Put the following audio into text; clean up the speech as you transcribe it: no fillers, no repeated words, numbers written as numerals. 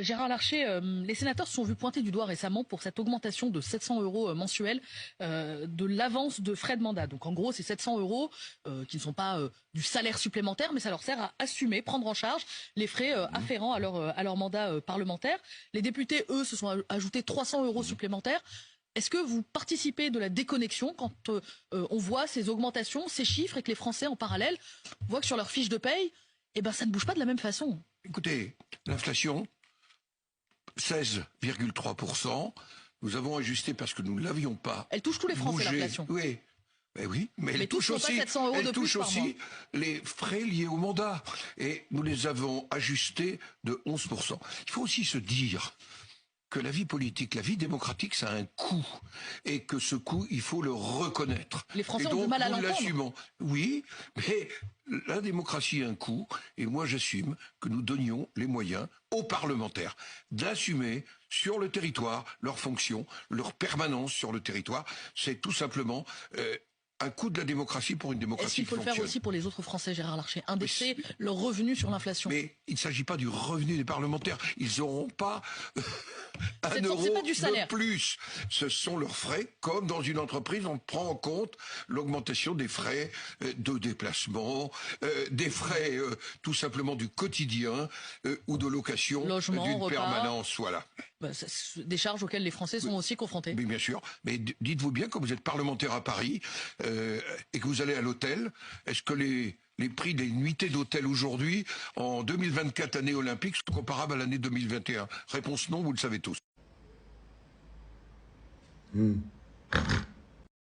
Gérard Larcher, les sénateurs se sont vus pointer du doigt récemment pour cette augmentation de 700 € mensuels de l'avance de frais de mandat. Donc en gros, c'est 700 € qui ne sont pas du salaire supplémentaire, mais ça leur sert à assumer, prendre en charge les frais afférents à leur mandat parlementaire. Les députés, eux, se sont ajoutés 300 € supplémentaires. Est-ce que vous participez de la déconnexion quand on voit ces augmentations, ces chiffres, et que les Français, en parallèle, voient que sur leur fiche de paye, eh ben, ça ne bouge pas de la même façon? Écoutez, l'inflation, 16,3%. Nous avons ajusté parce que nous ne l'avions pas. Elle touche tous les Français, l'inflation. Oui. Mais oui, mais elle touche aussi, elle touche aussi les frais liés au mandat. Et nous les avons ajustés de 11%. Il faut aussi se dire que la vie politique, la vie démocratique, ça a un coût. Et que ce coût, il faut le reconnaître. Les Français ont du mal à l'entendre. Nous l'assumons. Oui, mais la démocratie a un coût. Et moi, j'assume que nous donnions les moyens aux parlementaires d'assumer sur le territoire leurs fonctions, leur permanence sur le territoire. C'est tout simplement un coût de la démocratie pour une démocratie qui fonctionne. Est-ce qu'il faut le faire aussi pour les autres Français, Gérard Larcher, indexer leur revenu sur l'inflation? Mais il ne s'agit pas du revenu des parlementaires. Ils n'auront pas un euro de plus. Ce sont leurs frais. Comme dans une entreprise, on prend en compte l'augmentation des frais de déplacement, des frais tout simplement du quotidien ou de location d'une permanence. Voilà. Des charges auxquelles les Français sont aussi confrontés. Mais bien sûr. Mais dites-vous bien, quand vous êtes parlementaire à Paris et que vous allez à l'hôtel, est-ce que les prix des nuitées d'hôtel aujourd'hui, en 2024, année olympique, sont comparables à l'année 2021? Réponse non, vous le savez tous.